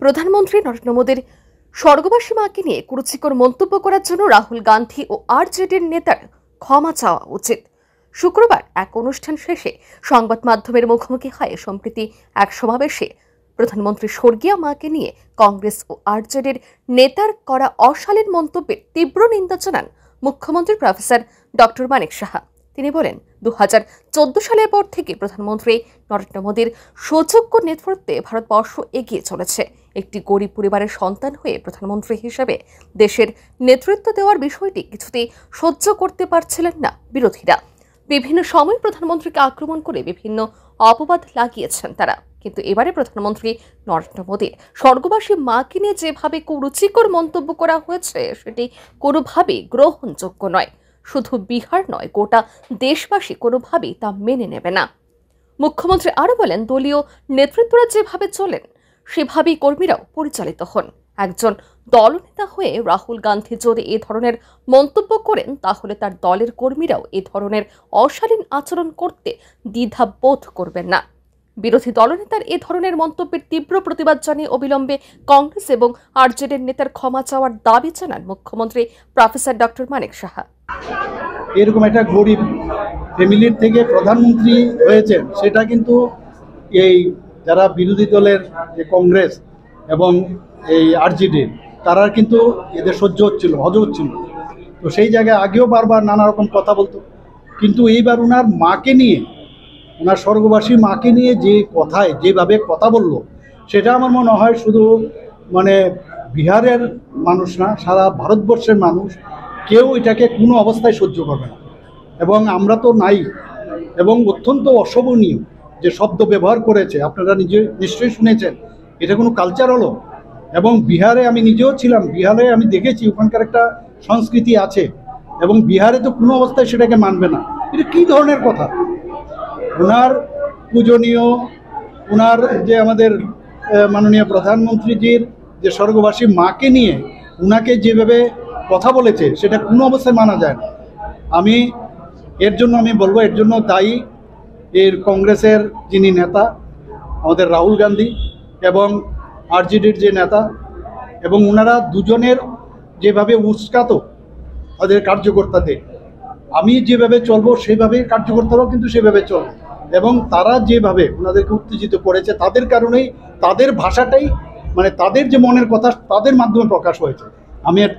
প্রধানমন্ত্রী নরেন্দ্র মোদীর স্বর্গবাসী মাকে নিয়ে কুরুচিকর মন্তব্য করার জন্য রাহুল গান্ধী ও আরজেডির নেতার ক্ষমা চাওয়া উচিত। শুক্রবার এক অনুষ্ঠান শেষে সংবাদ মাধ্যমের মুখোমুখি হয় সম্প্রতি এক সমাবেশে প্রধানমন্ত্রী স্বর্গীয় মাকে নিয়ে কংগ্রেস ও আরজেডির নেতার করা অশালীন মন্তব্যের তীব্র নিন্দা জানান মুখ্যমন্ত্রী প্রফেসর ডক্টর মানিক সাহা। তিনি বলেন, 2014 সালের পর থেকে প্রধানমন্ত্রী নরেন্দ্র মোদীর সুযোগ্য নেতৃত্বে ভারতবর্ষ এগিয়ে চলেছে। একটি গরিব পরিবারের সন্তান হয়ে প্রধানমন্ত্রী হিসেবে দেশের নেতৃত্ব দেওয়ার বিষয়টি কিছুতেই সহ্য করতে পারছিলেন না বিরোধীরা। বিভিন্ন সময় প্রধানমন্ত্রীকে আক্রমণ করে বিভিন্ন অপবাদ লাগিয়েছেন তারা। কিন্তু এবারে প্রধানমন্ত্রী নরেন্দ্র মোদীর স্বর্গবাসী মাকে নিয়ে যেভাবে কুরুচিকর মন্তব্য করা হয়েছে সেটি কোনোভাবেই গ্রহণযোগ্য নয়। শুধু বিহার নয়, গোটা দেশবাসী কোনোভাবেই তা মেনে নেবে না। মুখ্যমন্ত্রী আরও বলেন, দলীয় নেতৃত্বরা যেভাবে চলেন সেভাবেই কর্মীরাও পরিচালিত হন। একজন দলনেতা হয়ে রাহুল গান্ধী যদি এ ধরনের মন্তব্য করেন তাহলে তার দলের কর্মীরাও এ ধরনের অশালীন আচরণ করতে দ্বিধা বোধ করবেন না। বিরোধী দলনেতার এ ধরনের মন্তব্যের তীব্র প্রতিবাদ জানিয়ে অবিলম্বে কংগ্রেস এবং আরজেডির নেতার ক্ষমা চাওয়ার দাবি জানান মুখ্যমন্ত্রী প্রফেসর ডক্টর মানিক সাহা। এরকম একটা গরিব ফ্যামিলির থেকে প্রধানমন্ত্রী হয়েছেন, সেটা কিন্তু এই যারা বিরোধী দলের যে কংগ্রেস এবং এই আরজেডি তারা কিন্তু এদের সহ্য হচ্ছিল, হজম হচ্ছিল। তো সেই জায়গায় আগেও বারবার নানা রকম কথা বলতো, কিন্তু এইবার ওনার মাকে নিয়ে, ওনার স্বর্গবাসী মাকে নিয়ে যে কথায় যেভাবে কথা বললো, সেটা আমার মনে হয় শুধু বিহারের মানুষ না, সারা ভারতবর্ষের মানুষ কেউ এটাকে কোনো অবস্থায় সহ্য করবে না। এবং আমরা তো নাই, এবং অত্যন্ত অশোভনীয় যে শব্দ ব্যবহার করেছে আপনারা নিশ্চয়ই শুনেছেন। এটা কোনো কালচার হলো? এবং বিহারে আমি নিজেও ছিলাম, বিহারে আমি দেখেছি ওখানকার একটা সংস্কৃতি আছে, এবং বিহারে তো কোনো অবস্থায় সেটাকে মানবে না। এটা কী ধরনের কথা? ওনার পূজনীয়, ওনার যে আমাদের মাননীয় প্রধানমন্ত্রীজির যে স্বর্গবাসী মাকে নিয়ে ওনাকে যেভাবে কথা বলেছে সেটা কোনো অবস্থায় মানা যায় না। এর জন্য আমি বলবো, এর জন্য দায়ী এর কংগ্রেসের যিনি নেতা আমাদের রাহুল গান্ধী এবং আরজেডির যে নেতা, এবং ওনারা দুজনের যেভাবে উস্কাত তাদের কার্যকর্তাদের। আমি যেভাবে চলবো সেভাবে কার্যকর্তারাও কিন্তু সেভাবে চলবে, এবং তারা যেভাবে ওনাদেরকে উত্তেজিত করেছে তাদের কারণেই, তাদের ভাষাটাই তাদের যে মনের কথা তাদের মাধ্যমে প্রকাশ হয়েছে। আমি এর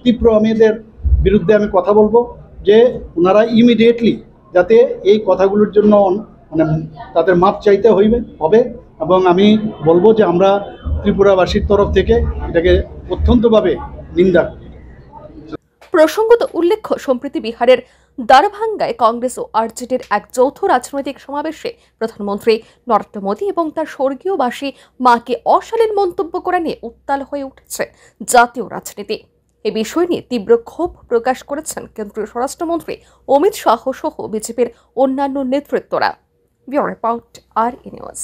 তীব্র আমি এদের বিরুদ্ধে আমি কথা বলবো যে ওনারা ইমিডিয়েটলি যাতে এই কথাগুলোর জন্য তাদের মাপ চাইতে হবে। এবং আমি বলবো যে আমরা ত্রিপুরাবাসীর তরফ থেকে এটাকে অত্যন্তভাবে নিন্দা করি। প্রসঙ্গত উল্লেখ্য, সম্প্রতি বিহারের দারভাঙ্গায় কংগ্রেস ও আরজেডির এক যৌথ রাজনৈতিক সমাবেশে প্রধানমন্ত্রী নরেন্দ্র মোদী এবং তার স্বর্গীয়বাসী মাকে অশালীন মন্তব্য করা নিয়ে উত্তাল হয়ে উঠেছে জাতীয় রাজনীতি। এ বিষয় নিয়ে তীব্র ক্ষোভ প্রকাশ করেছেন কেন্দ্রীয় স্বরাষ্ট্রমন্ত্রী অমিত শাহ সহ বিজেপির অন্যান্য নেতৃত্বরা। Bureau report, RE news.